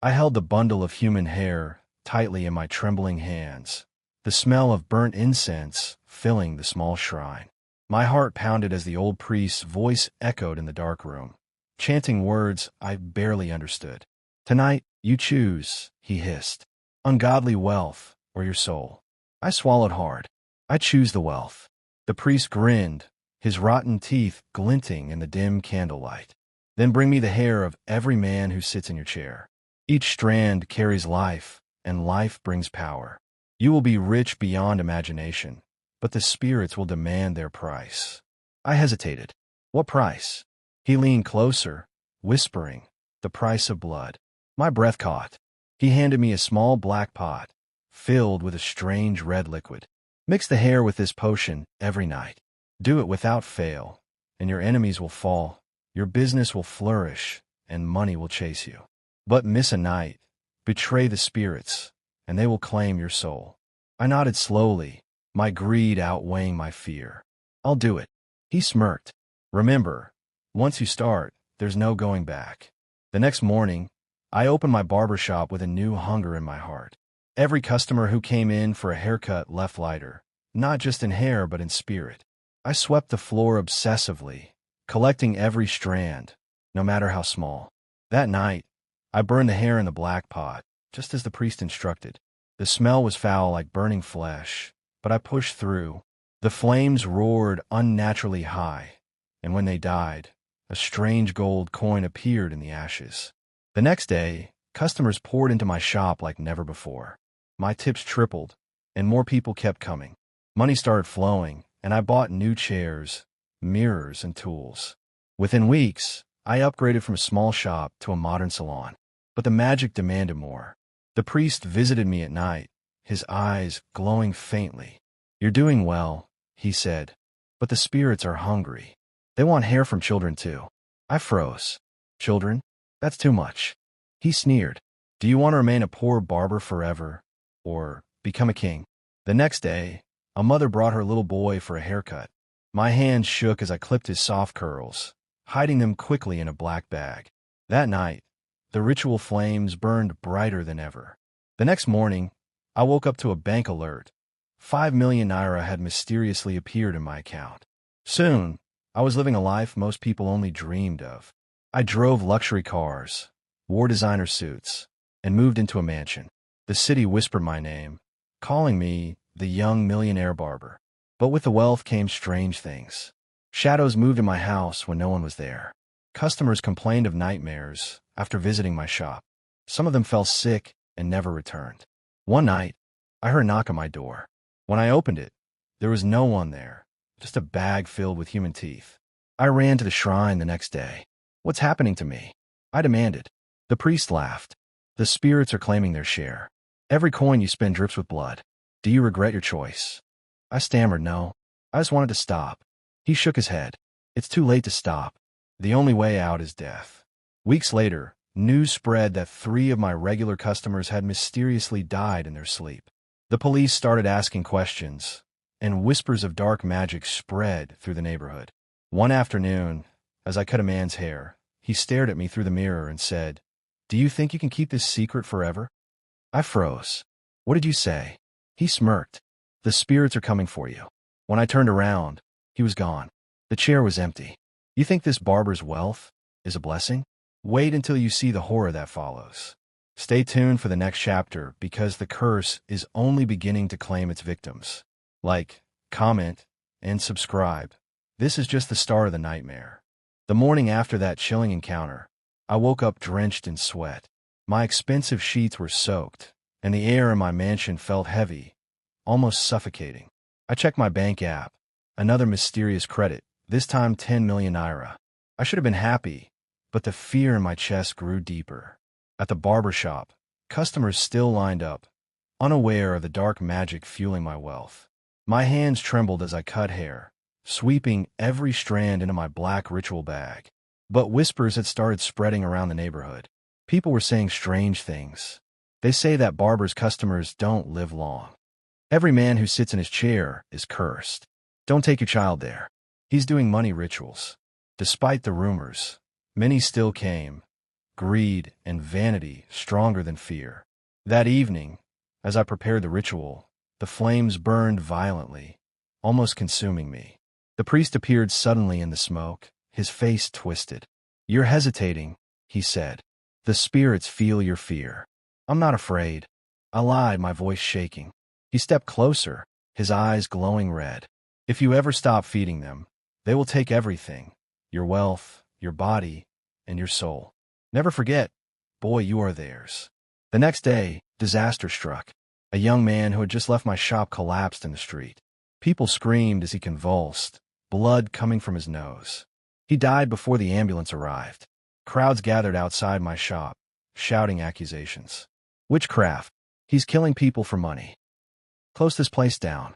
I held the bundle of human hair tightly in my trembling hands, the smell of burnt incense filling the small shrine. My heart pounded as the old priest's voice echoed in the dark room, chanting words I barely understood. "Tonight, you choose," he hissed. "Ungodly wealth or your soul." I swallowed hard. "I choose the wealth." The priest grinned, his rotten teeth glinting in the dim candlelight. "Then bring me the hair of every man who sits in your chair. Each strand carries life, and life brings power. You will be rich beyond imagination, but the spirits will demand their price." I hesitated. "What price?" He leaned closer, whispering, "The price of blood." My breath caught. He handed me a small black pot, filled with a strange red liquid. "Mix the hair with this potion every night. Do it without fail, and your enemies will fall, your business will flourish, and money will chase you. But miss a night, betray the spirits, and they will claim your soul." I nodded slowly, my greed outweighing my fear. "I'll do it." He smirked. "Remember, once you start, there's no going back." The next morning, I opened my barber shop with a new hunger in my heart. Every customer who came in for a haircut left lighter, not just in hair but in spirit. I swept the floor obsessively, collecting every strand, no matter how small. That night, I burned the hair in the black pot, just as the priest instructed. The smell was foul like burning flesh, but I pushed through. The flames roared unnaturally high, and when they died, a strange gold coin appeared in the ashes. The next day, customers poured into my shop like never before. My tips tripled, and more people kept coming. Money started flowing, and I bought new chairs, mirrors, and tools. Within weeks, I upgraded from a small shop to a modern salon. But the magic demanded more. The priest visited me at night, his eyes glowing faintly. "You're doing well," he said, "but the spirits are hungry. They want hair from children too." I froze. "Children? That's too much." He sneered. "Do you want to remain a poor barber forever, or become a king?" The next day, a mother brought her little boy for a haircut. My hands shook as I clipped his soft curls, hiding them quickly in a black bag. That night, the ritual flames burned brighter than ever. The next morning, I woke up to a bank alert. 5 million naira had mysteriously appeared in my account. Soon, I was living a life most people only dreamed of. I drove luxury cars, wore designer suits, and moved into a mansion. The city whispered my name, calling me the young millionaire barber. But with the wealth came strange things. Shadows moved in my house when no one was there. Customers complained of nightmares after visiting my shop. Some of them fell sick and never returned. One night, I heard a knock on my door. When I opened it, there was no one there, just a bag filled with human teeth. I ran to the shrine the next day. "What's happening to me?" I demanded. The priest laughed. "The spirits are claiming their share. Every coin you spend drips with blood. Do you regret your choice?" I stammered no. I just wanted to stop. He shook his head. "It's too late to stop. The only way out is death." Weeks later, news spread that 3 of my regular customers had mysteriously died in their sleep. The police started asking questions, and whispers of dark magic spread through the neighborhood. One afternoon, as I cut a man's hair, he stared at me through the mirror and said, "Do you think you can keep this secret forever?" I froze. "What did you say?" He smirked. "The spirits are coming for you." When I turned around, he was gone. The chair was empty. You think this barber's wealth is a blessing? Wait until you see the horror that follows. Stay tuned for the next chapter because the curse is only beginning to claim its victims. Like, comment, and subscribe. This is just the start of the nightmare. The morning after that chilling encounter, I woke up drenched in sweat. My expensive sheets were soaked, and the air in my mansion felt heavy, almost suffocating. I checked my bank app. Another mysterious credit, this time 10 million naira. I should have been happy, but the fear in my chest grew deeper. At the barber shop, customers still lined up, unaware of the dark magic fueling my wealth. My hands trembled as I cut hair, sweeping every strand into my black ritual bag. But whispers had started spreading around the neighborhood. People were saying strange things. They say that barbers' customers don't live long. Every man who sits in his chair is cursed. Don't take your child there. He's doing money rituals. Despite the rumors, many still came, greed, and vanity stronger than fear. That evening, as I prepared the ritual, the flames burned violently, almost consuming me. The priest appeared suddenly in the smoke, his face twisted. "You're hesitating," he said. "The spirits feel your fear." "I'm not afraid," I lied, my voice shaking. He stepped closer, his eyes glowing red. "If you ever stop feeding them, they will take everything, your wealth, your body, and your soul. Never forget, boy, you are theirs." The next day, disaster struck. A young man who had just left my shop collapsed in the street. People screamed as he convulsed, blood coming from his nose. He died before the ambulance arrived. Crowds gathered outside my shop, shouting accusations. "Witchcraft. He's killing people for money. Close this place down."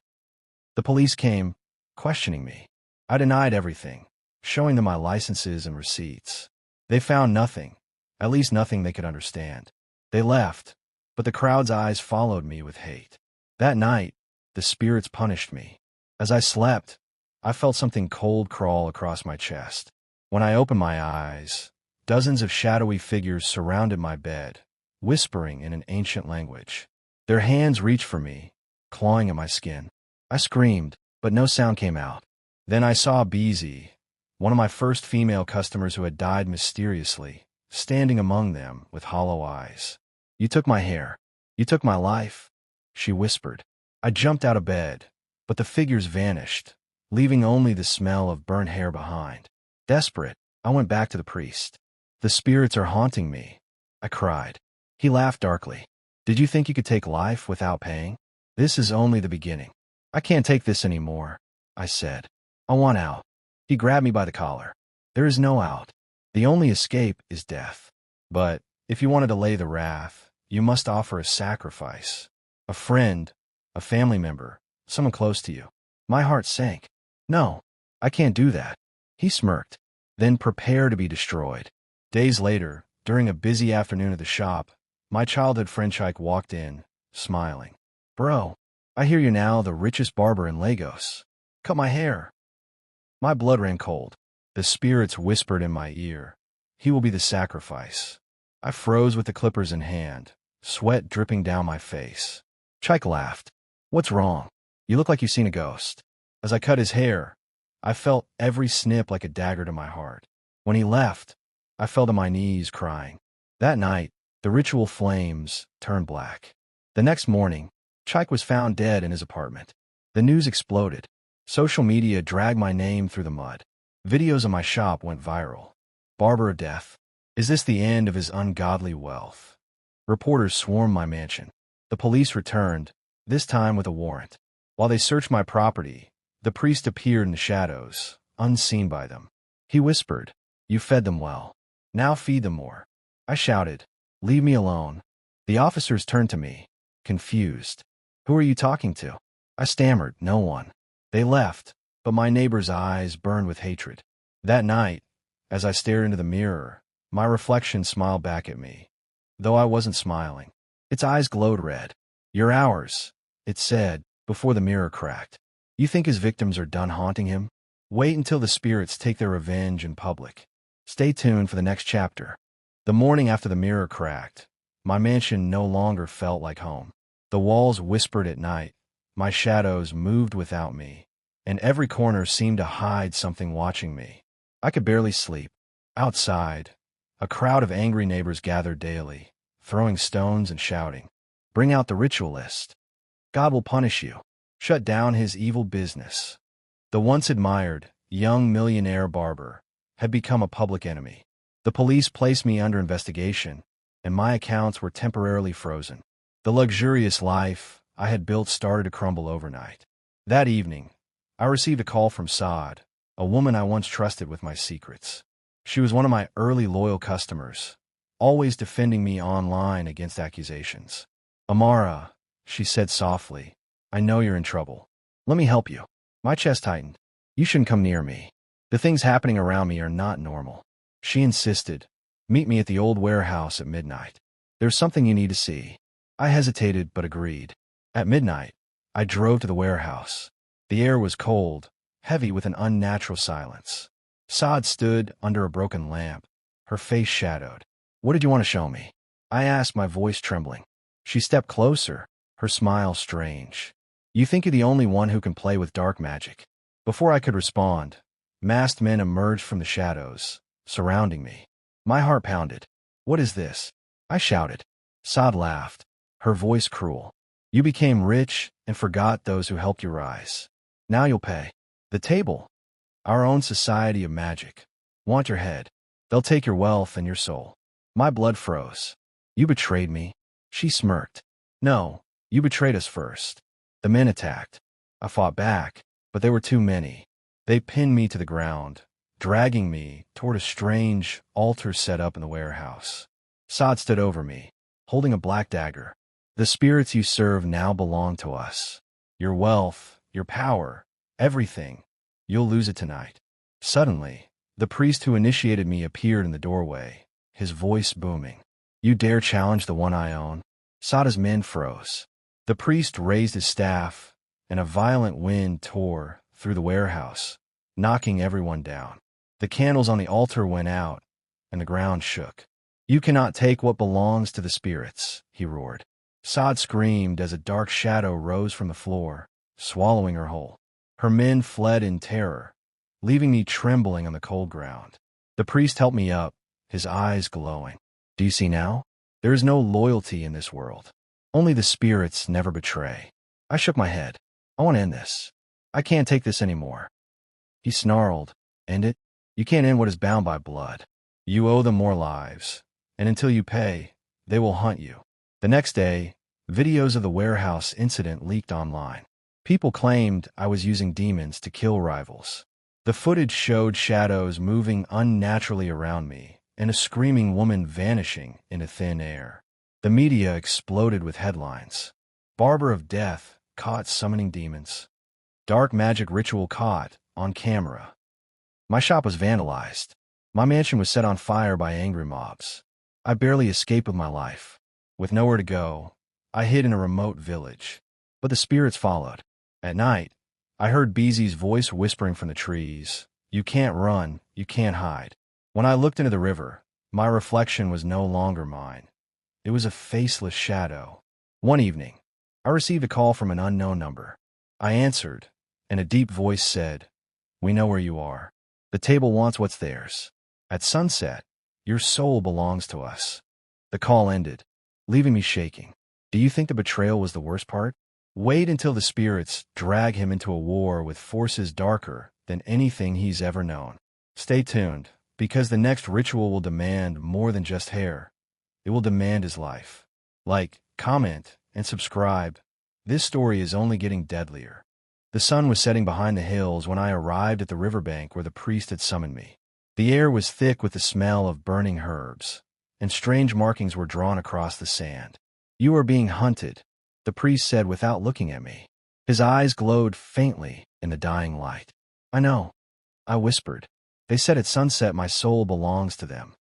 The police came, questioning me. I denied everything, showing them my licenses and receipts. They found nothing, at least nothing they could understand. They left, but the crowd's eyes followed me with hate. That night, the spirits punished me. As I slept, I felt something cold crawl across my chest. When I opened my eyes, dozens of shadowy figures surrounded my bed, whispering in an ancient language. Their hands reached for me, clawing at my skin. I screamed, but no sound came out. Then I saw Beezy, one of my first female customers who had died mysteriously, standing among them with hollow eyes. "You took my hair. You took my life," she whispered. I jumped out of bed, but the figures vanished, leaving only the smell of burnt hair behind. Desperate, I went back to the priest. "The spirits are haunting me," I cried. He laughed darkly. "Did you think you could take life without paying? This is only the beginning." "I can't take this anymore," I said. "I want out." He grabbed me by the collar. "There is no out. The only escape is death. But if you want to delay the wrath, you must offer a sacrifice. A friend, a family member, someone close to you." My heart sank. "No, I can't do that." He smirked. "Then prepare to be destroyed." Days later, during a busy afternoon at the shop, my childhood friend Chike walked in, smiling. "Bro, I hear you're now the richest barber in Lagos. Cut my hair." My blood ran cold. The spirits whispered in my ear, "He will be the sacrifice." I froze with the clippers in hand, sweat dripping down my face. Chike laughed. "What's wrong? You look like you've seen a ghost." As I cut his hair, I felt every snip like a dagger to my heart. When he left, I fell to my knees crying. That night, the ritual flames turned black. The next morning, Chike was found dead in his apartment. The news exploded. Social media dragged my name through the mud. Videos of my shop went viral. Barber of Death. Is this the end of his ungodly wealth? Reporters swarmed my mansion. The police returned, this time with a warrant. While they searched my property, the priest appeared in the shadows, unseen by them. He whispered, "You fed them well. Now feed them more." I shouted, "Leave me alone." The officers turned to me, confused. "Who are you talking to?" I stammered, "No one." They left, but my neighbor's eyes burned with hatred. That night, as I stared into the mirror, my reflection smiled back at me, though I wasn't smiling. Its eyes glowed red. "You're ours," it said, before the mirror cracked. "You think his victims are done haunting him? Wait until the spirits take their revenge in public." Stay tuned for the next chapter. The morning after the mirror cracked, my mansion no longer felt like home. The walls whispered at night, my shadows moved without me, and every corner seemed to hide something watching me. I could barely sleep. Outside, a crowd of angry neighbors gathered daily, throwing stones and shouting, "Bring out the ritualist. God will punish you. Shut down his evil business." The once admired, young millionaire barber had become a public enemy. The police placed me under investigation, and my accounts were temporarily frozen. The luxurious life I had built started to crumble overnight. That evening, I received a call from Saad, a woman I once trusted with my secrets. She was one of my early loyal customers, always defending me online against accusations. "Amara," she said softly, "I know you're in trouble. Let me help you." My chest tightened. "You shouldn't come near me. The things happening around me are not normal." She insisted, "Meet me at the old warehouse at midnight. There's something you need to see." I hesitated but agreed. At midnight, I drove to the warehouse. The air was cold, heavy with an unnatural silence. Saad stood under a broken lamp, her face shadowed. What did you want to show me? I asked, my voice trembling. She stepped closer, her smile strange. You think you're the only one who can play with dark magic? Before I could respond, masked men emerged from the shadows, surrounding me. My heart pounded. What is this? I shouted. Sod laughed, her voice cruel. You became rich and forgot those who helped you rise. Now you'll pay. The table. Our own society of magic. Want your head. They'll take your wealth and your soul. My blood froze. You betrayed me. She smirked. No, you betrayed us first. The men attacked. I fought back, but they were too many. They pinned me to the ground, dragging me toward a strange altar set up in the warehouse. Sod stood over me, holding a black dagger. The spirits you serve now belong to us. Your wealth, your power, everything. You'll lose it tonight. Suddenly, the priest who initiated me appeared in the doorway, his voice booming. You dare challenge the one I own? Sod's men froze. The priest raised his staff, and a violent wind tore through the warehouse, knocking everyone down. The candles on the altar went out, and the ground shook. You cannot take what belongs to the spirits, he roared. Sod screamed as a dark shadow rose from the floor, swallowing her whole. Her men fled in terror, leaving me trembling on the cold ground. The priest helped me up, his eyes glowing. Do you see now? There is no loyalty in this world. Only the spirits never betray. I shook my head. I want to end this. I can't take this anymore. He snarled. End it? You can't end what is bound by blood. You owe them more lives, and until you pay, they will hunt you. The next day, videos of the warehouse incident leaked online. People claimed I was using demons to kill rivals. The footage showed shadows moving unnaturally around me and a screaming woman vanishing into thin air. The media exploded with headlines. Barber of Death caught summoning demons. Dark magic ritual caught on camera. My shop was vandalized. My mansion was set on fire by angry mobs. I barely escaped with my life. With nowhere to go, I hid in a remote village. But the spirits followed. At night, I heard Beezy's voice whispering from the trees. You can't run, you can't hide. When I looked into the river, my reflection was no longer mine. It was a faceless shadow. One evening, I received a call from an unknown number. I answered, and a deep voice said, We know where you are. The table wants what's theirs. At sunset, your soul belongs to us. The call ended, leaving me shaking. Do you think the betrayal was the worst part? Wait until the spirits drag him into a war with forces darker than anything he's ever known. Stay tuned, because the next ritual will demand more than just hair. It will demand his life. Like, comment, and subscribe. This story is only getting deadlier. The sun was setting behind the hills when I arrived at the riverbank where the priest had summoned me. The air was thick with the smell of burning herbs, and strange markings were drawn across the sand. You are being hunted, the priest said without looking at me. His eyes glowed faintly in the dying light. I know, I whispered. They said at sunset my soul belongs to them.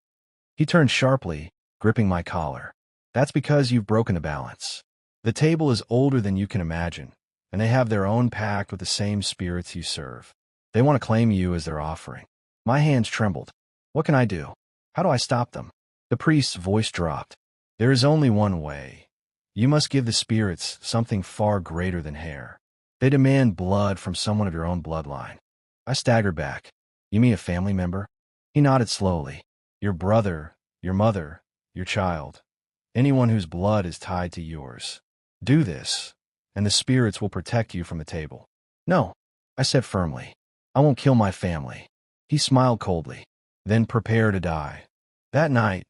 He turned sharply, gripping my collar. That's because you've broken the balance. The table is older than you can imagine, and they have their own pact with the same spirits you serve. They want to claim you as their offering. My hands trembled. What can I do? How do I stop them? The priest's voice dropped. There is only one way. You must give the spirits something far greater than hair. They demand blood from someone of your own bloodline. I staggered back. You mean a family member? He nodded slowly. Your brother, your mother, your child. Anyone whose blood is tied to yours. Do this, and the spirits will protect you from the table. No, I said firmly. I won't kill my family. He smiled coldly. Then prepare to die. That night,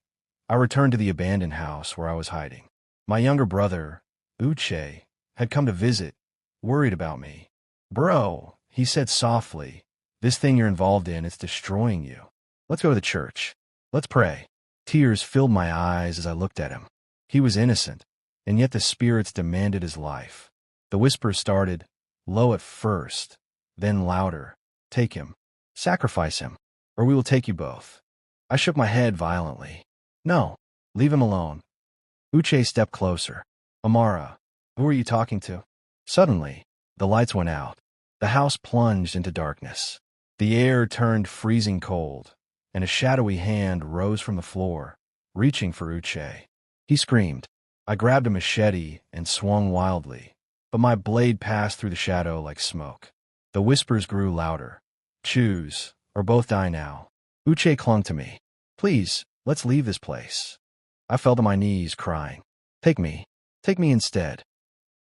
I returned to the abandoned house where I was hiding. My younger brother, Uche, had come to visit, worried about me. Bro, he said softly, this thing you're involved in, it's destroying you. Let's go to the church. Let's pray. Tears filled my eyes as I looked at him. He was innocent, and yet the spirits demanded his life. The whispers started, low at first, then louder. Take him. Sacrifice him, or we will take you both. I shook my head violently. No, leave him alone. Uche stepped closer. Amara, who are you talking to? Suddenly, the lights went out. The house plunged into darkness. The air turned freezing cold, and a shadowy hand rose from the floor, reaching for Uche. He screamed. I grabbed a machete and swung wildly, but my blade passed through the shadow like smoke. The whispers grew louder. Choose, or both die now. Uche clung to me. Please, let's leave this place. I fell to my knees, crying. Take me. Take me instead.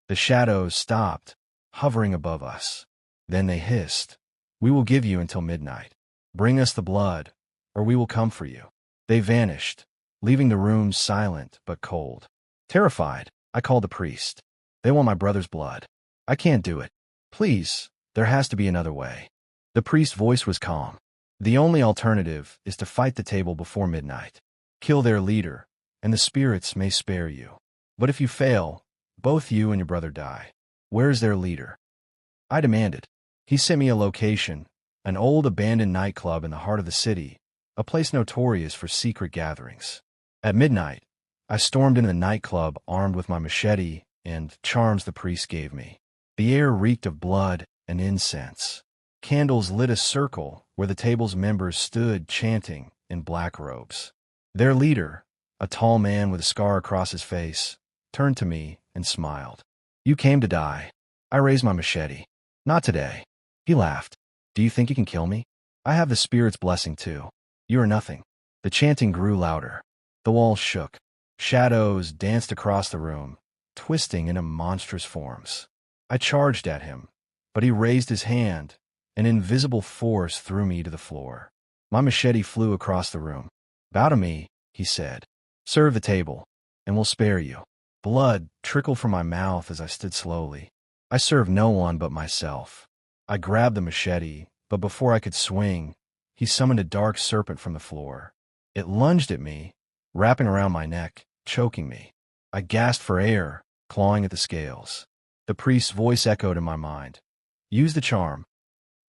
The shadows stopped, hovering above us. Then they hissed. We will give you until midnight. Bring us the blood, or we will come for you. They vanished, leaving the room silent but cold. Terrified, I called the priest. They want my brother's blood. I can't do it. Please, there has to be another way. The priest's voice was calm. The only alternative is to fight the table before midnight. Kill their leader, and the spirits may spare you. But if you fail, both you and your brother die. Where is their leader? I demanded. He sent me a location, an old abandoned nightclub in the heart of the city, a place notorious for secret gatherings. At midnight, I stormed into the nightclub armed with my machete and charms the priest gave me. The air reeked of blood and incense. Candles lit a circle where the table's members stood chanting in black robes. Their leader, a tall man with a scar across his face, turned to me and smiled. You came to die. I raised my machete. Not today. He laughed. Do you think you can kill me? I have the spirit's blessing too. You are nothing. The chanting grew louder. The walls shook. Shadows danced across the room, twisting into monstrous forms. I charged at him, but he raised his hand. An invisible force threw me to the floor. My machete flew across the room. Bow to me, he said. Serve the table, and we'll spare you. Blood trickled from my mouth as I stood slowly. I served no one but myself. I grabbed the machete, but before I could swing, he summoned a dark serpent from the floor. It lunged at me, wrapping around my neck, choking me. I gasped for air, clawing at the scales. The priest's voice echoed in my mind. Use the charm.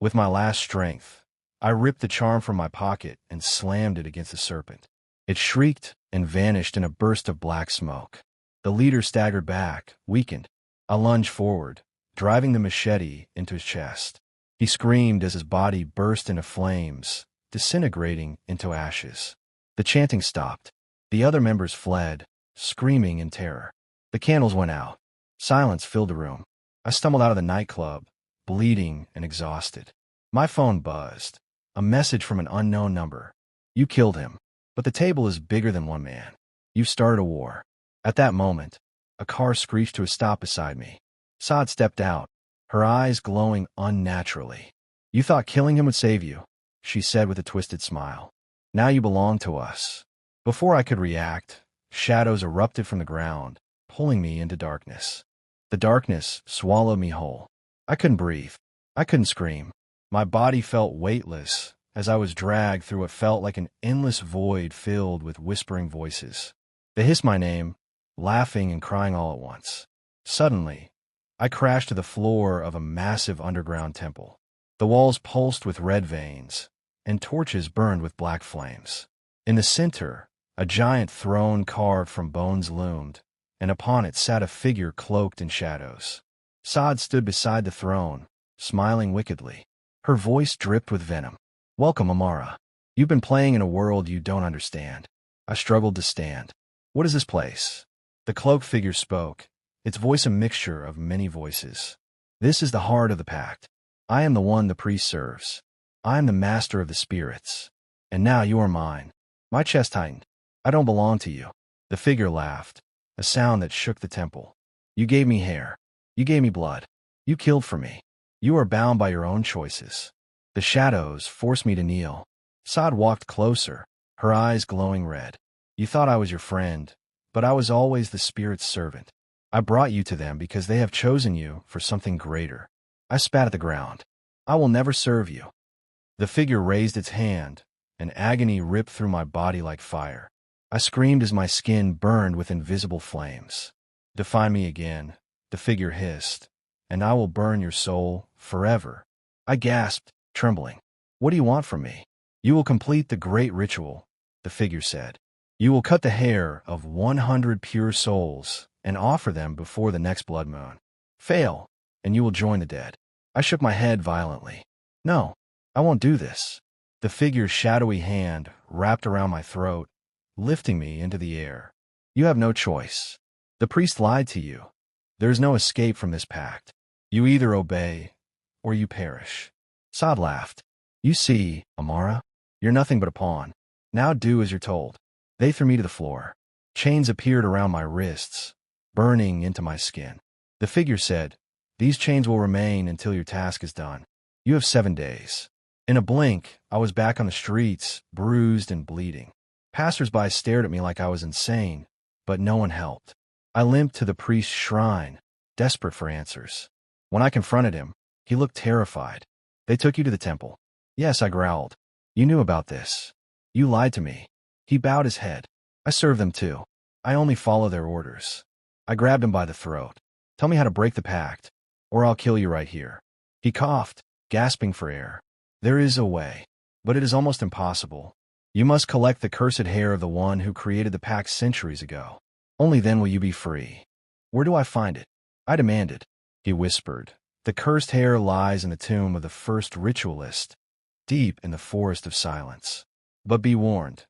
With my last strength, I ripped the charm from my pocket and slammed it against the serpent. It shrieked and vanished in a burst of black smoke. The leader staggered back, weakened. I lunged forward, driving the machete into his chest. He screamed as his body burst into flames, disintegrating into ashes. The chanting stopped. The other members fled, screaming in terror. The candles went out. Silence filled the room. I stumbled out of the nightclub, bleeding and exhausted. My phone buzzed. A message from an unknown number. You killed him, but the table is bigger than one man. You started a war. At that moment, a car screeched to a stop beside me. Saad stepped out, her eyes glowing unnaturally. You thought killing him would save you, she said with a twisted smile. Now you belong to us. Before I could react, shadows erupted from the ground, pulling me into darkness. The darkness swallowed me whole. I couldn't breathe. I couldn't scream. My body felt weightless as I was dragged through what felt like an endless void filled with whispering voices. They hissed my name, laughing and crying all at once. Suddenly, I crashed to the floor of a massive underground temple. The walls pulsed with red veins, and torches burned with black flames. In the center, a giant throne carved from bones loomed, and upon it sat a figure cloaked in shadows. Saad stood beside the throne, smiling wickedly. Her voice dripped with venom. Welcome, Amara. You've been playing in a world you don't understand. I struggled to stand. What is this place? The cloaked figure spoke, its voice a mixture of many voices. This is the heart of the pact. I am the one the priest serves. I am the master of the spirits. And now you are mine. My chest tightened. I don't belong to you. The figure laughed, a sound that shook the temple. You gave me hair. You gave me blood. You killed for me. You are bound by your own choices. The shadows forced me to kneel. Saad walked closer, her eyes glowing red. You thought I was your friend, but I was always the spirit's servant. I brought you to them because they have chosen you for something greater. I spat at the ground. I will never serve you. The figure raised its hand, and agony ripped through my body like fire. I screamed as my skin burned with invisible flames. Define me again, the figure hissed, and I will burn your soul forever. I gasped, trembling. What do you want from me? You will complete the great ritual, the figure said. You will cut the hair of 100 pure souls and offer them before the next blood moon. Fail, and you will join the dead. I shook my head violently. No, I won't do this. The figure's shadowy hand wrapped around my throat, lifting me into the air. You have no choice. The priest lied to you. There is no escape from this pact. You either obey or you perish. Sod laughed. You see, Amara, you're nothing but a pawn. Now do as you're told. They threw me to the floor. Chains appeared around my wrists, burning into my skin. The figure said, "These chains will remain until your task is done. You have 7 days." In a blink, I was back on the streets, bruised and bleeding. Passers-by stared at me like I was insane, but no one helped. I limped to the priest's shrine, desperate for answers. When I confronted him, he looked terrified. "They took you to the temple." "Yes," I growled. "You knew about this. You lied to me." He bowed his head. "I serve them too. I only follow their orders." I grabbed him by the throat. "Tell me how to break the pact, or I'll kill you right here." He coughed, gasping for air. "There is a way, but it is almost impossible. You must collect the cursed hair of the one who created the pact centuries ago. Only then will you be free." "Where do I find it?" I demanded. He whispered, "The cursed hair lies in the tomb of the first ritualist, deep in the forest of silence. But be warned,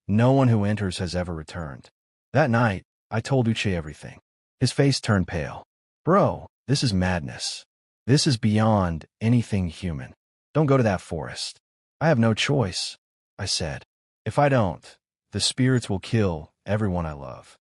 no one who enters has ever returned." That night, I told Uche everything. His face turned pale. "Bro, this is madness. This is beyond anything human. Don't go to that forest." "I have no choice," I said. "If I don't, the spirits will kill everyone I love."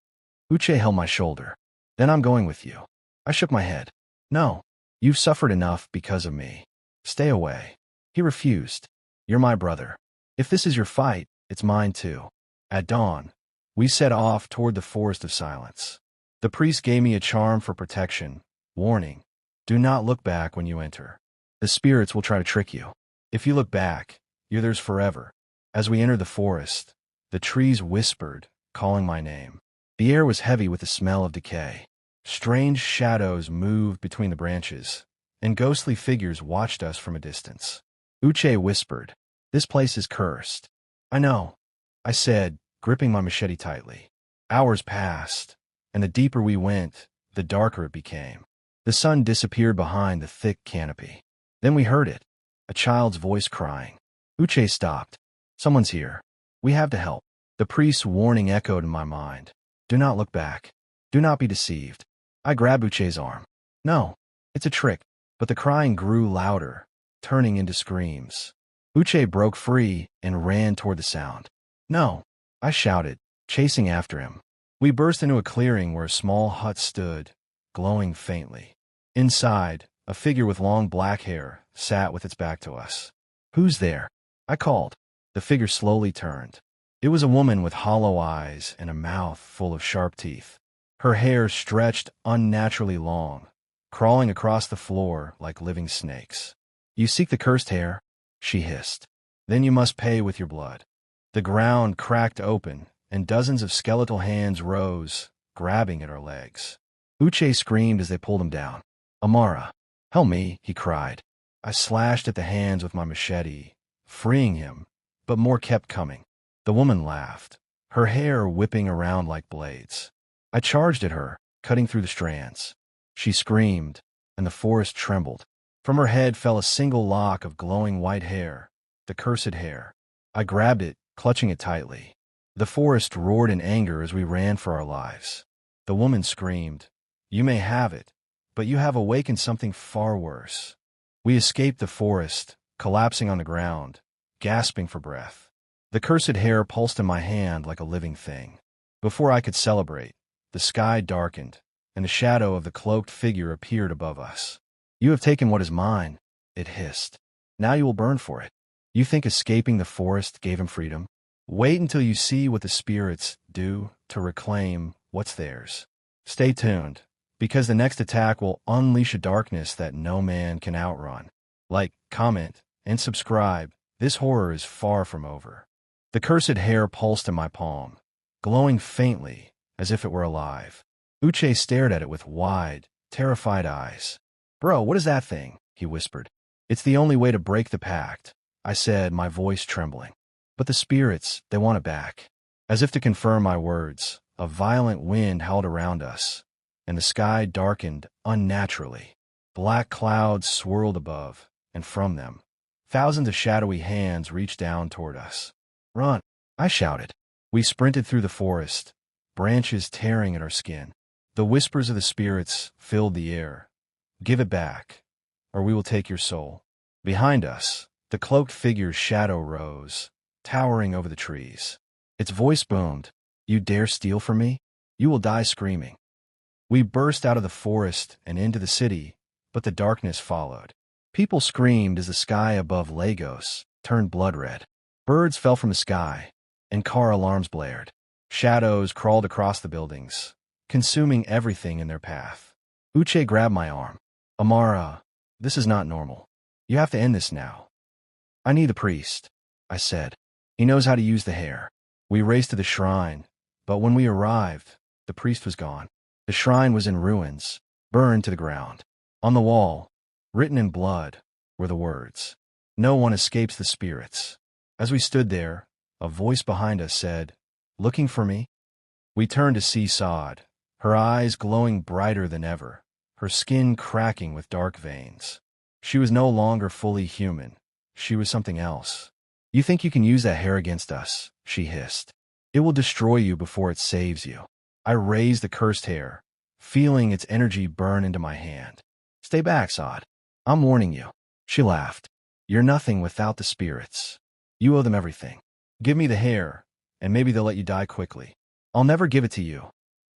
Uche held my shoulder. "Then I'm going with you." I shook my head. "No, you've suffered enough because of me. Stay away." He refused. "You're my brother. If this is your fight, it's mine too." At dawn, we set off toward the forest of silence. The priest gave me a charm for protection. Warning: do not look back when you enter. The spirits will try to trick you. If you look back, you're theirs forever. As we entered the forest, the trees whispered, calling my name. The air was heavy with the smell of decay. Strange shadows moved between the branches, and ghostly figures watched us from a distance. Uche whispered, "This place is cursed." "I know," I said, gripping my machete tightly. Hours passed, and the deeper we went, the darker it became. The sun disappeared behind the thick canopy. Then we heard it, a child's voice crying. Uche stopped. "Someone's here. We have to help." The priest's warning echoed in my mind. "Do not look back. Do not be deceived." I grabbed Uche's arm. "No, it's a trick." But the crying grew louder, turning into screams. Uche broke free and ran toward the sound. "No," I shouted, chasing after him. We burst into a clearing where a small hut stood, glowing faintly. Inside, a figure with long black hair sat with its back to us. "Who's there?" I called. The figure slowly turned. It was a woman with hollow eyes and a mouth full of sharp teeth. Her hair stretched unnaturally long, crawling across the floor like living snakes. "You seek the cursed hair?" she hissed. "Then you must pay with your blood." The ground cracked open, and dozens of skeletal hands rose, grabbing at our legs. Uche screamed as they pulled him down. "Amara, help me," he cried. I slashed at the hands with my machete, freeing him, but more kept coming. The woman laughed, her hair whipping around like blades. I charged at her, cutting through the strands. She screamed, and the forest trembled. From her head fell a single lock of glowing white hair, the cursed hair. I grabbed it, clutching it tightly. The forest roared in anger as we ran for our lives. The woman screamed, "You may have it, but you have awakened something far worse." We escaped the forest, collapsing on the ground, gasping for breath. The cursed hair pulsed in my hand like a living thing. Before I could celebrate, the sky darkened, and the shadow of the cloaked figure appeared above us. "You have taken what is mine," it hissed. "Now you will burn for it." "You think escaping the forest gave him freedom? Wait until you see what the spirits do to reclaim what's theirs." Stay tuned, because the next attack will unleash a darkness that no man can outrun. Like, comment, and subscribe. This horror is far from over. The cursed hair pulsed in my palm, glowing faintly, as if it were alive. Uche stared at it with wide, terrified eyes. "Bro, what is that thing?" he whispered. "It's the only way to break the pact," I said, my voice trembling. "But the spirits, they want it back." As if to confirm my words, a violent wind howled around us, and the sky darkened unnaturally. Black clouds swirled above, and from them, thousands of shadowy hands reached down toward us. "Run!" I shouted. We sprinted through the forest, branches tearing at our skin. The whispers of the spirits filled the air. "Give it back, or we will take your soul." Behind us, the cloaked figure's shadow rose, towering over the trees. Its voice boomed, "You dare steal from me? You will die screaming." We burst out of the forest and into the city, but the darkness followed. People screamed as the sky above Lagos turned blood red. Birds fell from the sky, and car alarms blared. Shadows crawled across the buildings, consuming everything in their path. Uche grabbed my arm. "Amara, this is not normal. You have to end this now." "I need the priest," I said. "He knows how to use the hair." We raced to the shrine, but when we arrived, the priest was gone. The shrine was in ruins, burned to the ground. On the wall, written in blood, were the words, "No one escapes the spirits." As we stood there, a voice behind us said, "Looking for me?" We turned to see Saad, her eyes glowing brighter than ever, her skin cracking with dark veins. She was no longer fully human. She was something else. "You think you can use that hair against us?" she hissed. "It will destroy you before it saves you." I raised the cursed hair, feeling its energy burn into my hand. "Stay back, Saad. I'm warning you." She laughed. "You're nothing without the spirits. You owe them everything. Give me the hair, and maybe they'll let you die quickly." "I'll never give it to you,"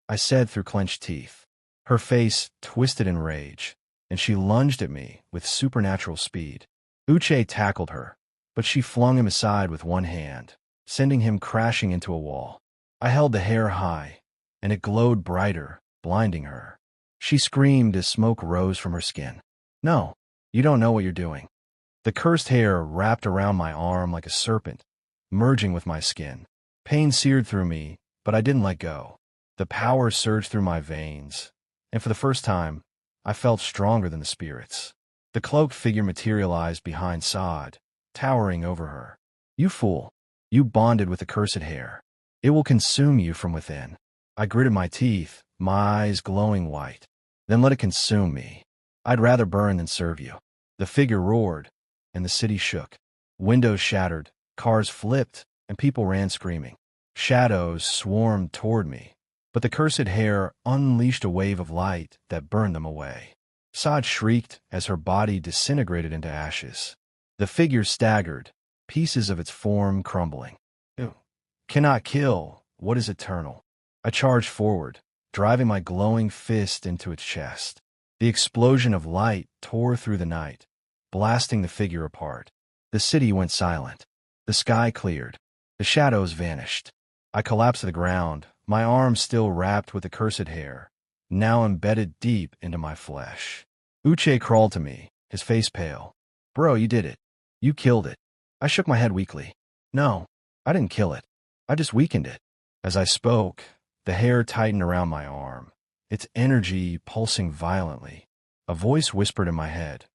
I said through clenched teeth. Her face twisted in rage, and she lunged at me with supernatural speed. Uche tackled her, but she flung him aside with one hand, sending him crashing into a wall. I held the hair high, and it glowed brighter, blinding her. She screamed as smoke rose from her skin. "No, you don't know what you're doing." The cursed hair wrapped around my arm like a serpent, merging with my skin. Pain seared through me, but I didn't let go. The power surged through my veins, and for the first time, I felt stronger than the spirits. The cloaked figure materialized behind Saad, towering over her. "You fool! You bonded with the cursed hair. It will consume you from within." I gritted my teeth, my eyes glowing white. "Then let it consume me. I'd rather burn than serve you." The figure roared, and the city shook. Windows shattered, cars flipped, and people ran screaming. Shadows swarmed toward me, but the cursed hair unleashed a wave of light that burned them away. Saad shrieked as her body disintegrated into ashes. The figure staggered, pieces of its form crumbling. "You cannot kill what is eternal." I charged forward, driving my glowing fist into its chest. The explosion of light tore through the night, blasting the figure apart. The city went silent. The sky cleared. The shadows vanished. I collapsed to the ground, my arms still wrapped with the cursed hair, now embedded deep into my flesh. Uche crawled to me, his face pale. "Bro, you did it. You killed it." I shook my head weakly. "No, I didn't kill it. I just weakened it." As I spoke, the hair tightened around my arm, its energy pulsing violently. A voice whispered in my head,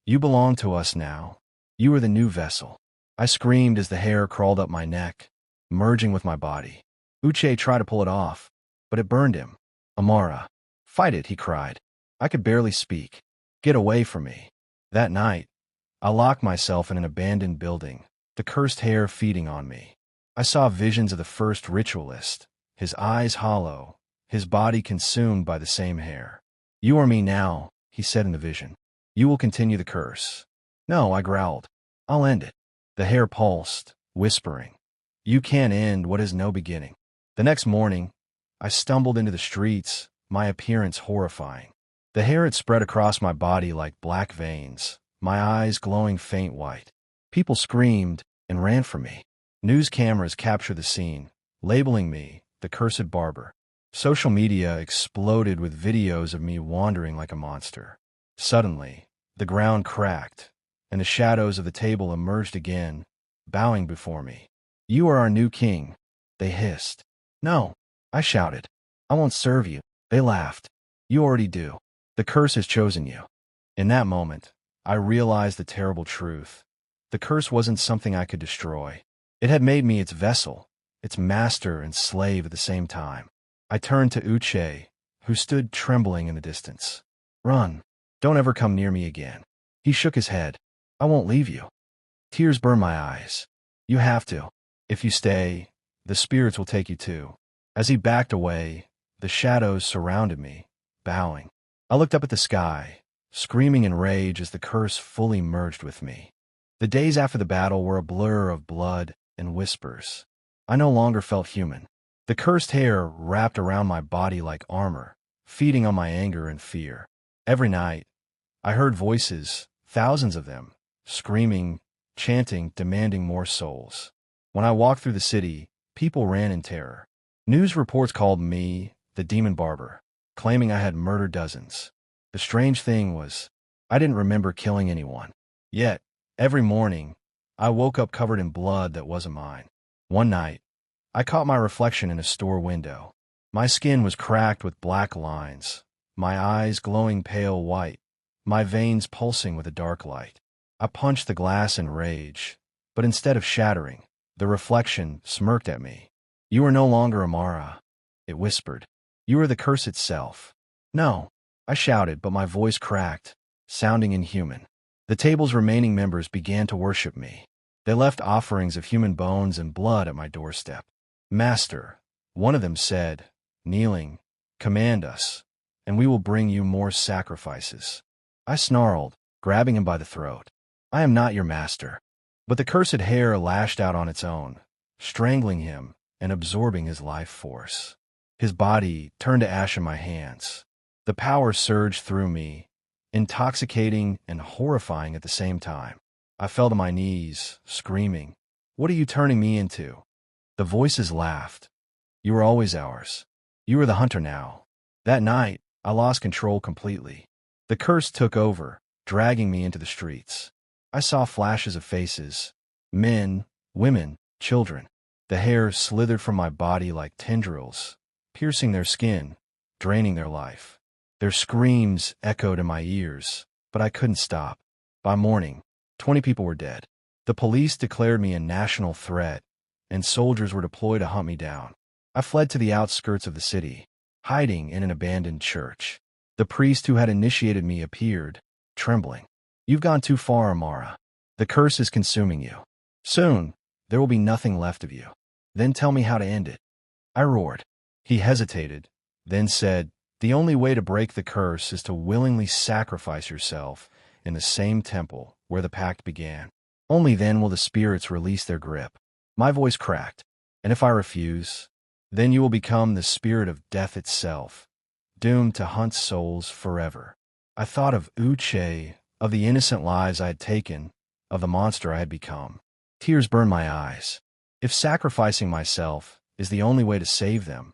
"You belong to us now. You are the new vessel." I screamed as the hair crawled up my neck, merging with my body. Uche tried to pull it off, but it burned him. "Amara, fight it," he cried. I could barely speak. "Get away from me." That night, I locked myself in an abandoned building, the cursed hair feeding on me. I saw visions of the first ritualist, his eyes hollow, his body consumed by the same hair. "You are me now," he said in the vision. "You will continue the curse." "No," I growled. "I'll end it." The hair pulsed, whispering, "You can't end what has no beginning." The next morning, I stumbled into the streets, my appearance horrifying. The hair had spread across my body like black veins, my eyes glowing faint white. People screamed and ran from me. News cameras captured the scene, labeling me the cursed barber. Social media exploded with videos of me wandering like a monster. Suddenly, the ground cracked, and the shadows of the table emerged again, bowing before me. "You are our new king," they hissed. "No," I shouted. "I won't serve you." They laughed. "You already do. The curse has chosen you." In that moment, I realized the terrible truth. The curse wasn't something I could destroy. It had made me its vessel, its master and slave at the same time. I turned to Uche, who stood trembling in the distance. "Run. Don't ever come near me again." He shook his head. "I won't leave you." Tears burned my eyes. "You have to. If you stay, The spirits will take you too. As he backed away, the shadows surrounded me, bowing. I looked up at the sky, screaming in rage as the curse fully merged with me. The days after the battle were a blur of blood and whispers. I no longer felt human. The cursed hair wrapped around my body like armor, feeding on my anger and fear. Every night, I heard voices, thousands of them, screaming, chanting, demanding more souls. When I walked through the city, people ran in terror. News reports called me the demon barber, claiming I had murdered dozens. The strange thing was, I didn't remember killing anyone. Yet, every morning, I woke up covered in blood that wasn't mine. One night, I caught my reflection in a store window. My skin was cracked with black lines, my eyes glowing pale white, my veins pulsing with a dark light. I punched the glass in rage, but instead of shattering, the reflection smirked at me. "You are no longer Amara," it whispered. "You are the curse itself." "No," I shouted, but my voice cracked, sounding inhuman. The table's remaining members began to worship me. They left offerings of human bones and blood at my doorstep. "Master," one of them said, kneeling, "command us, and we will bring you more sacrifices." I snarled, grabbing him by the throat. "I am not your master." But the cursed hair lashed out on its own, strangling him and absorbing his life force. His body turned to ash in my hands. The power surged through me, intoxicating and horrifying at the same time. I fell to my knees, screaming, "What are you turning me into?" The voices laughed. "You were always ours. You are the hunter now." That night, I lost control completely. The curse took over, dragging me into the streets. I saw flashes of faces, men, women, children. The hair slithered from my body like tendrils, piercing their skin, draining their life. Their screams echoed in my ears, but I couldn't stop. By morning, 20 people were dead. The police declared me a national threat, and soldiers were deployed to hunt me down. I fled to the outskirts of the city, hiding in an abandoned church. The priest who had initiated me appeared, trembling. "You've gone too far, Amara. The curse is consuming you. Soon, there will be nothing left of you. Then tell me how to end it." I roared. He hesitated, then said, "The only way to break the curse is to willingly sacrifice yourself in the same temple where the pact began. Only then will the spirits release their grip." My voice cracked. "And if I refuse, then you will become the spirit of death itself, doomed to hunt souls forever." I thought of Uche, of the innocent lives I had taken, of the monster I had become. Tears burned my eyes. If sacrificing myself is the only way to save them,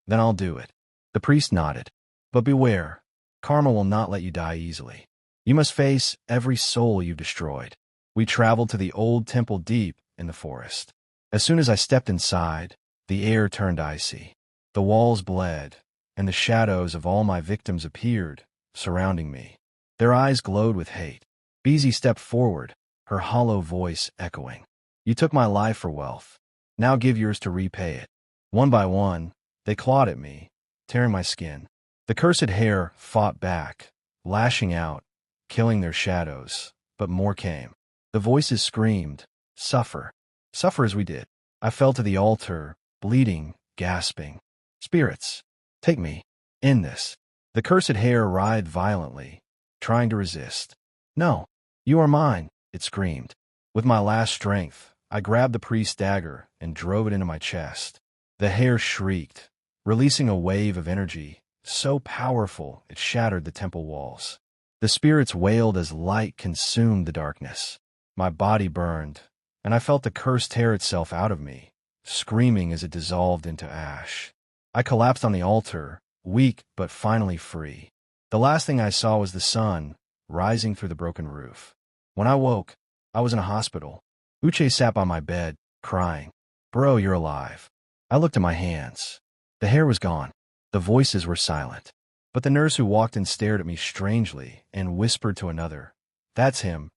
then I'll do it. The priest nodded. "But beware, karma will not let you die easily. You must face every soul you've destroyed." We traveled to the old temple deep in the forest. As soon as I stepped inside, the air turned icy. The walls bled, and the shadows of all my victims appeared, surrounding me. Their eyes glowed with hate. Beezy stepped forward, her hollow voice echoing. "You took my life for wealth. Now give yours to repay it." One by one, they clawed at me, tearing my skin. The cursed hair fought back, lashing out, killing their shadows, but more came. The voices screamed, "Suffer. Suffer as we did." I fell to the altar, bleeding, gasping. "Spirits, take me. End this." The cursed hair writhed violently, trying to resist. "No, you are mine," it screamed. With my last strength, I grabbed the priest's dagger and drove it into my chest. The hair shrieked, releasing a wave of energy, so powerful it shattered the temple walls. The spirits wailed as light consumed the darkness. My body burned, and I felt the curse tear itself out of me, screaming as it dissolved into ash. I collapsed on the altar, weak but finally free. The last thing I saw was the sun rising through the broken roof. When I woke, I was in a hospital. Uche sat by my bed, crying. "Bro, you're alive." I looked at my hands. The hair was gone. The voices were silent. But the nurse who walked in stared at me strangely and whispered to another, "That's him,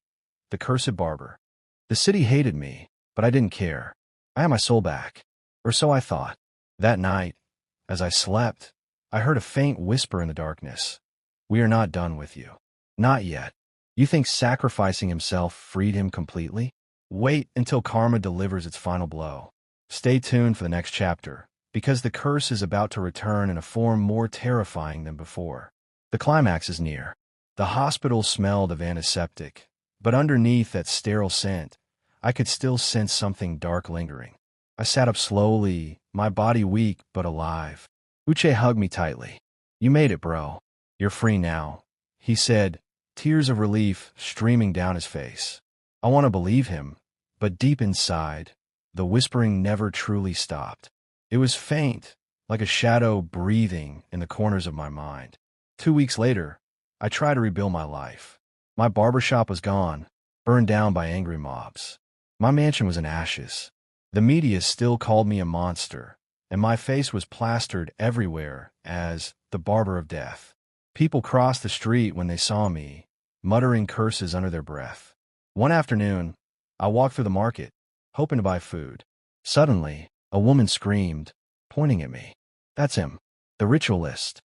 the cursed barber." The city hated me, but I didn't care. I had my soul back. Or so I thought. That night, as I slept, I heard a faint whisper in the darkness. "We are not done with you. Not yet. You think sacrificing himself freed him completely? Wait until karma delivers its final blow." Stay tuned for the next chapter, because the curse is about to return in a form more terrifying than before. The climax is near. The hospital smelled of antiseptic, but underneath that sterile scent, I could still sense something dark lingering. I sat up slowly, my body weak but alive. Uche hugged me tightly. "You made it, bro. You're free now," he said, tears of relief streaming down his face. I want to believe him, but deep inside, the whispering never truly stopped. It was faint, like a shadow breathing in the corners of my mind. 2 weeks later, I tried to rebuild my life. My barbershop was gone, burned down by angry mobs. My mansion was in ashes. The media still called me a monster, and my face was plastered everywhere as the Barber of Death. People crossed the street when they saw me, muttering curses under their breath. One afternoon, I walked through the market, hoping to buy food. Suddenly, a woman screamed, pointing at me. "That's him, the ritualist."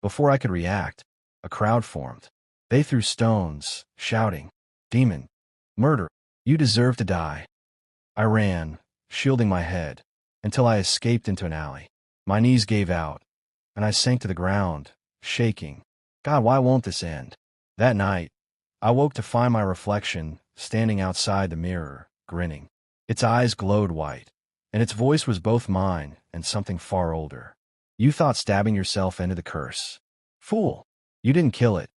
Before I could react, a crowd formed. They threw stones, shouting, "Demon! Murder! You deserve to die." I ran, shielding my head, until I escaped into an alley. My knees gave out, and I sank to the ground, shaking. God, why won't this end? That night, I woke to find my reflection standing outside the mirror, grinning. Its eyes glowed white, and its voice was both mine and something far older. "You thought stabbing yourself ended the curse. Fool! You didn't kill it.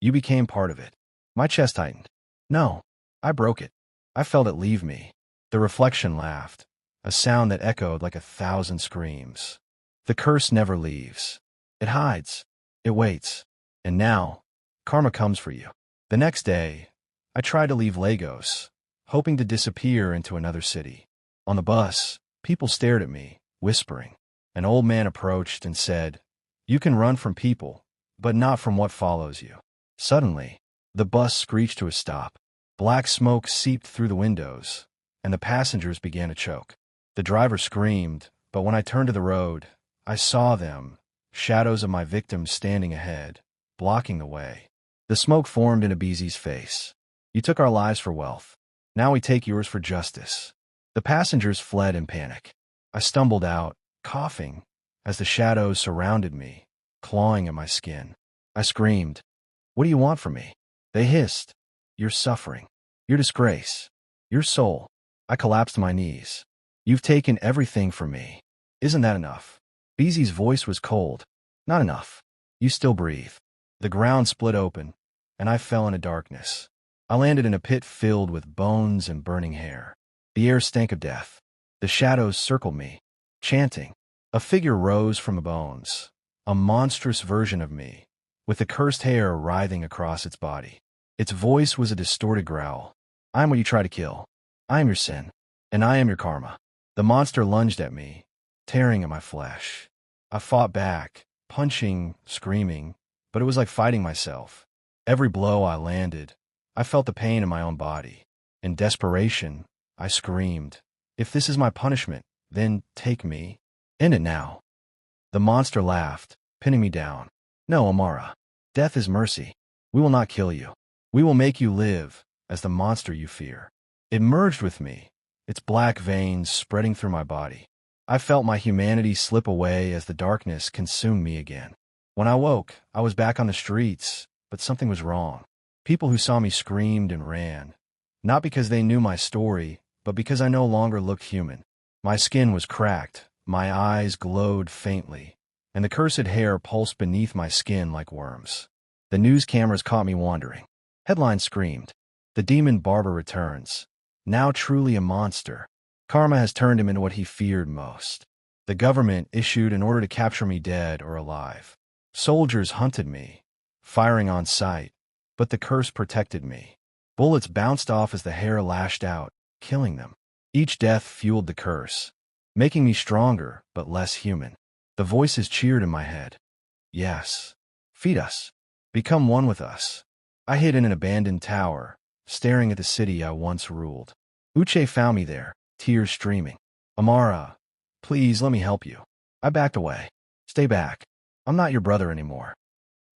You became part of it." My chest tightened. "No, I broke it. I felt it leave me." The reflection laughed, a sound that echoed like 1,000 screams. "The curse never leaves. It hides. It waits. And now, karma comes for you." The next day, I tried to leave Lagos, hoping to disappear into another city. On the bus, people stared at me, whispering. An old man approached and said, "You can run from people, but not from what follows you." Suddenly, the bus screeched to a stop. Black smoke seeped through the windows, and the passengers began to choke. The driver screamed, but when I turned to the road, I saw them, shadows of my victims standing ahead, blocking the way. The smoke formed in Abizi's face. "You took our lives for wealth. Now we take yours for justice." The passengers fled in panic. I stumbled out, coughing, as the shadows surrounded me, clawing at my skin. I screamed, "What do you want from me?" They hissed, "Your suffering. Your disgrace. Your soul." I collapsed to my knees. "You've taken everything from me. Isn't that enough?" Abizi's voice was cold. "Not enough. You still breathe." The ground split open, and I fell into darkness. I landed in a pit filled with bones and burning hair. The air stank of death. The shadows circled me, chanting. A figure rose from the bones, a monstrous version of me, with the cursed hair writhing across its body. Its voice was a distorted growl. "I am what you try to kill. I am your sin, and I am your karma." The monster lunged at me, tearing at my flesh. I fought back, punching, screaming, but it was like fighting myself. Every blow I landed, I felt the pain in my own body. In desperation, I screamed, "If this is my punishment, then take me. End it now." The monster laughed, pinning me down. "No, Amara. Death is mercy. We will not kill you. We will make you live as the monster you fear." It merged with me, its black veins spreading through my body. I felt my humanity slip away as the darkness consumed me again. When I woke, I was back on the streets, but something was wrong. People who saw me screamed and ran, not because they knew my story, but because I no longer looked human. My skin was cracked, my eyes glowed faintly, and the cursed hair pulsed beneath my skin like worms. The news cameras caught me wandering. Headlines screamed, "The demon barber returns, now truly a monster. Karma has turned him into what he feared most." The government issued an order to capture me dead or alive. Soldiers hunted me, firing on sight, but the curse protected me. Bullets bounced off as the hair lashed out, killing them. Each death fueled the curse, making me stronger but less human. The voices cheered in my head. "Yes. Feed us. Become one with us." I hid in an abandoned tower, staring at the city I once ruled. Uche found me there, tears streaming. "Amara, please let me help you." I backed away. "Stay back. I'm not your brother anymore."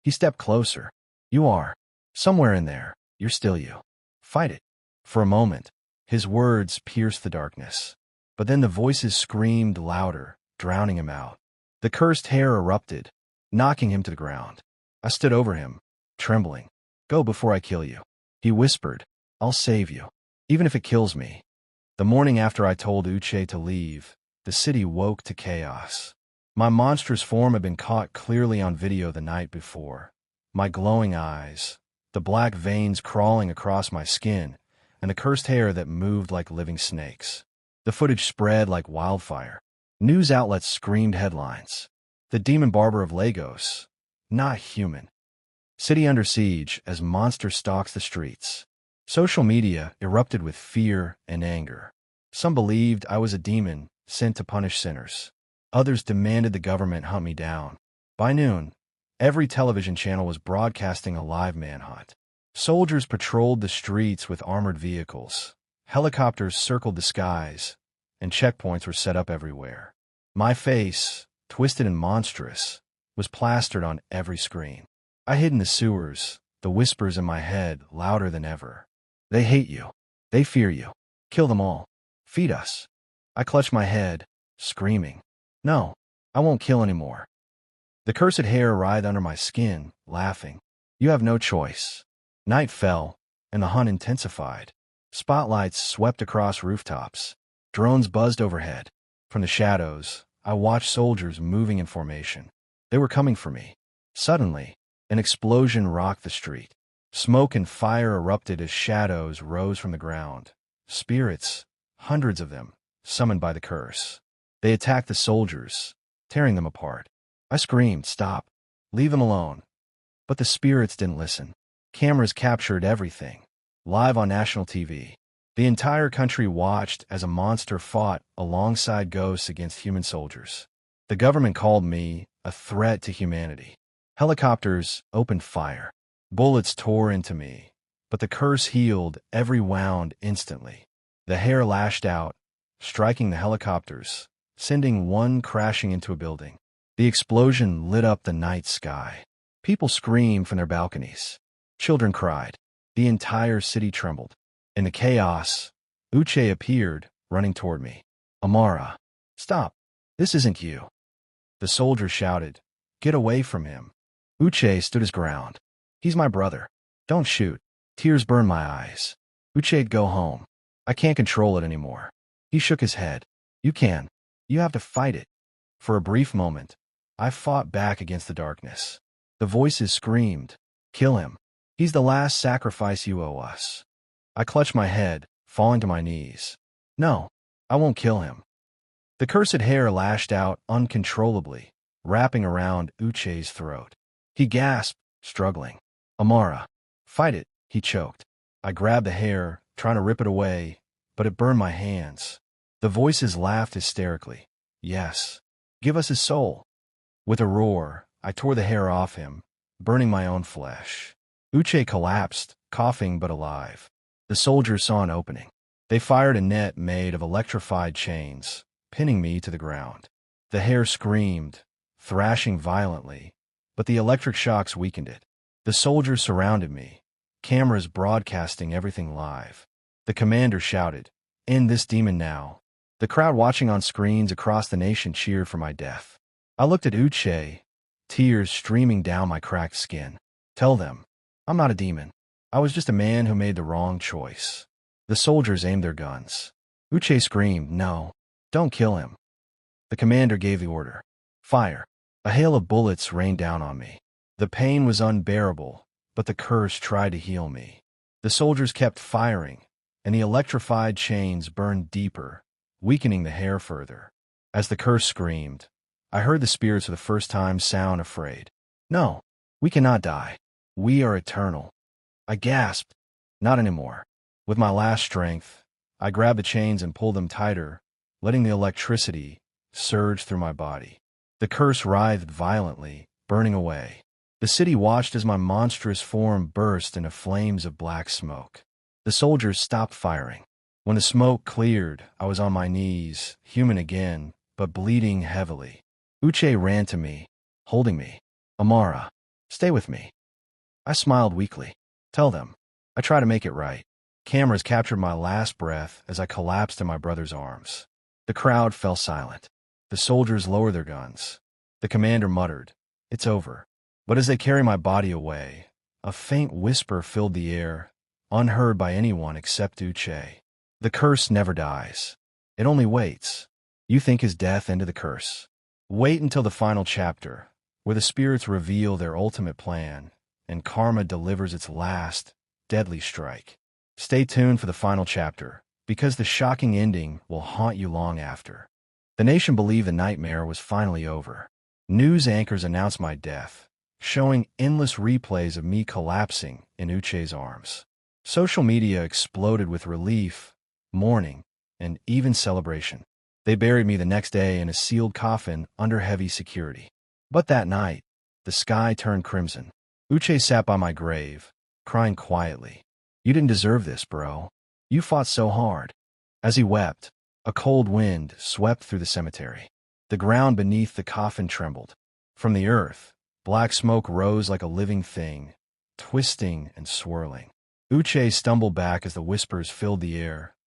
He stepped closer. "You are. Somewhere in there, you're still you. Fight it." For a moment, his words pierced the darkness. But then the voices screamed louder, drowning him out. The cursed hair erupted, knocking him to the ground. I stood over him, trembling. "Go before I kill you," he whispered. "I'll save you, even if it kills me." The morning after I told Uche to leave, the city woke to chaos. My monstrous form had been caught clearly on video the night before. My glowing eyes, the black veins crawling across my skin, and the cursed hair that moved like living snakes. The footage spread like wildfire. News outlets screamed headlines. "The demon barber of Lagos, not human. City under siege as monster stalks the streets." Social media erupted with fear and anger. Some believed I was a demon sent to punish sinners. Others demanded the government hunt me down. By noon, every television channel was broadcasting a live manhunt. Soldiers patrolled the streets with armored vehicles. Helicopters circled the skies, and checkpoints were set up everywhere. My face, twisted and monstrous, was plastered on every screen. I hid in the sewers, the whispers in my head louder than ever. "They hate you. They fear you. Kill them all. Feed us." I clutched my head, screaming. "No, I won't kill anymore." The cursed hair writhed under my skin, laughing. "You have no choice." Night fell, and the hunt intensified. Spotlights swept across rooftops. Drones buzzed overhead. From the shadows, I watched soldiers moving in formation. They were coming for me. Suddenly, an explosion rocked the street. Smoke and fire erupted as shadows rose from the ground. Spirits, hundreds of them, summoned by the curse. They attacked the soldiers, tearing them apart. I screamed, "Stop! Leave them alone." But the spirits didn't listen. Cameras captured everything, live on national TV. The entire country watched as a monster fought alongside ghosts against human soldiers. The government called me a threat to humanity. Helicopters opened fire. Bullets tore into me, but the curse healed every wound instantly. The hair lashed out, striking the helicopters, sending one crashing into a building. The explosion lit up the night sky. People screamed from their balconies. Children cried. The entire city trembled. In the chaos, Uche appeared, running toward me. "Amara, stop. This isn't you." The soldier shouted, "Get away from him." Uche stood his ground. "He's my brother. Don't shoot." Tears burned my eyes. "Uche'd go home. I can't control it anymore." He shook his head. "You can. You have to fight it." For a brief moment, I fought back against the darkness. The voices screamed, "Kill him. He's the last sacrifice you owe us." I clutched my head, falling to my knees. "No, I won't kill him." The cursed hair lashed out uncontrollably, wrapping around Uche's throat. He gasped, struggling. "Amara, fight it," he choked. I grabbed the hair, trying to rip it away, but it burned my hands. The voices laughed hysterically. "Yes, give us his soul." With a roar, I tore the hair off him, burning my own flesh. Uche collapsed, coughing but alive. The soldiers saw an opening. They fired a net made of electrified chains, pinning me to the ground. The hair screamed, thrashing violently, but the electric shocks weakened it. The soldiers surrounded me, cameras broadcasting everything live. The commander shouted, "End this demon now." The crowd watching on screens across the nation cheered for my death. I looked at Uche, tears streaming down my cracked skin. "Tell them, I'm not a demon. I was just a man who made the wrong choice." The soldiers aimed their guns. Uche screamed, "No, don't kill him." The commander gave the order. "Fire." A hail of bullets rained down on me. The pain was unbearable, but the curse tried to heal me. The soldiers kept firing, and the electrified chains burned deeper, weakening the hair further. As the curse screamed, I heard the spirits for the first time sound afraid. "No, we cannot die. We are eternal." I gasped. "Not anymore." With my last strength, I grabbed the chains and pulled them tighter, letting the electricity surge through my body. The curse writhed violently, burning away. The city watched as my monstrous form burst into flames of black smoke. The soldiers stopped firing. When the smoke cleared, I was on my knees, human again, but bleeding heavily. Uche ran to me, holding me. "Amara, stay with me." I smiled weakly. "Tell them. I try to make it right." Cameras captured my last breath as I collapsed in my brother's arms. The crowd fell silent. The soldiers lowered their guns. The commander muttered, "It's over." But as they carried my body away, a faint whisper filled the air, unheard by anyone except Uche. The curse never dies. It only waits. You think his death ended the curse? Wait until the final chapter, where the spirits reveal their ultimate plan, and karma delivers its last, deadly strike. Stay tuned for the final chapter, because the shocking ending will haunt you long after. The nation believed the nightmare was finally over. News anchors announced my death, showing endless replays of me collapsing in Uche's arms. Social media exploded with relief, mourning, and even celebration. They buried me the next day in a sealed coffin under heavy security. But that night, the sky turned crimson. Uche sat by my grave, crying quietly. "You didn't deserve this, bro. You fought so hard." As he wept, a cold wind swept through the cemetery. The ground beneath the coffin trembled. From the earth, black smoke rose like a living thing, twisting and swirling. Uche stumbled back as the whispers filled the air.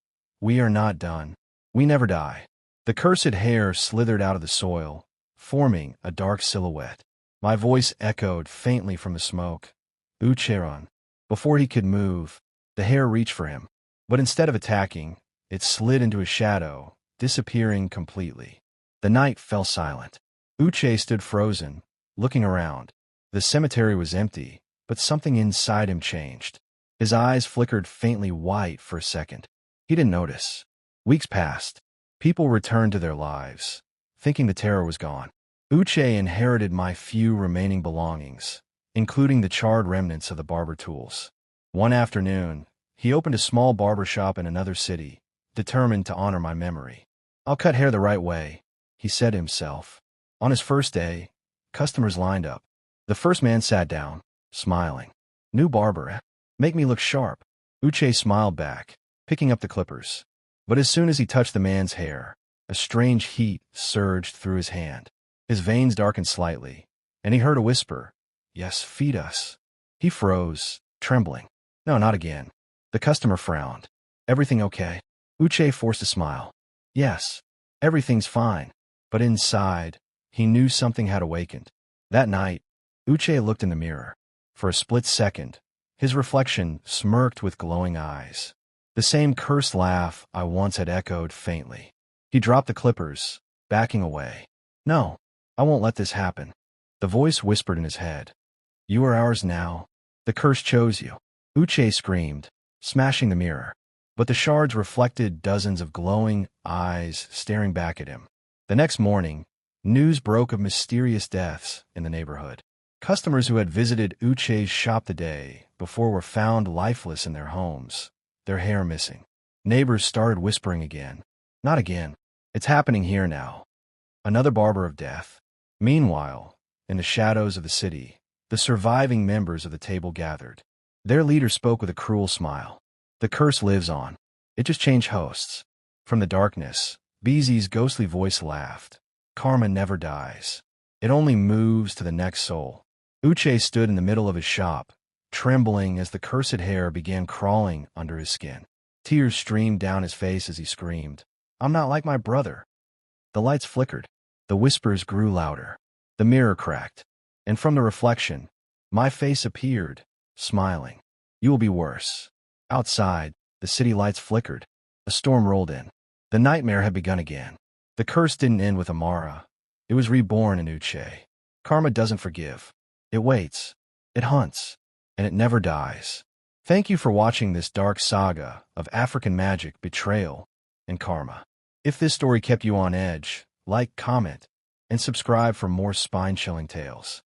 "We are not done. We never die." The cursed hair slithered out of the soil, forming a dark silhouette. My voice echoed faintly from the smoke. "Ucheron." Before he could move, the hair reached for him. But instead of attacking, it slid into a shadow, disappearing completely. The night fell silent. Uche stood frozen, looking around. The cemetery was empty, but something inside him changed. His eyes flickered faintly white for a second. He didn't notice. Weeks passed. People returned to their lives, thinking the terror was gone. Uche inherited my few remaining belongings, including the charred remnants of the barber tools. One afternoon, he opened a small barber shop in another city, determined to honor my memory. "I'll cut hair the right way," he said to himself. On his first day, customers lined up. The first man sat down, smiling. "New barber, eh? Make me look sharp." Uche smiled back, picking up the clippers. But as soon as he touched the man's hair, a strange heat surged through his hand. His veins darkened slightly, and he heard a whisper, "Yes, feed us." He froze, trembling. "No, not again." The customer frowned. "Everything okay?" Uche forced a smile. "Yes, everything's fine." But inside, he knew something had awakened. That night, Uche looked in the mirror. For a split second, his reflection smirked with glowing eyes. The same cursed laugh I once had echoed faintly. He dropped the clippers, backing away. "No, I won't let this happen." The voice whispered in his head. "You are ours now. The curse chose you." Uche screamed, smashing the mirror. But the shards reflected dozens of glowing eyes staring back at him. The next morning, news broke of mysterious deaths in the neighborhood. Customers who had visited Uche's shop the day before were found lifeless in their homes, their hair missing. Neighbors started whispering again. "Not again. It's happening here now." Another Barber of Death. Meanwhile, in the shadows of the city, the surviving members of the table gathered. Their leader spoke with a cruel smile. "The curse lives on. It just changed hosts." From the darkness, Beezy's ghostly voice laughed. "Karma never dies. It only moves to the next soul." Uche stood in the middle of his shop, trembling as the cursed hair began crawling under his skin. Tears streamed down his face as he screamed, "I'm not like my brother." The lights flickered. The whispers grew louder. The mirror cracked. And from the reflection, my face appeared, smiling. "You will be worse." Outside, the city lights flickered. A storm rolled in. The nightmare had begun again. The curse didn't end with Amara. It was reborn in Uche. Karma doesn't forgive. It waits. It hunts. And it never dies. Thank you for watching this dark saga of African magic, betrayal, and karma. If this story kept you on edge, like, comment, and subscribe for more spine-chilling tales.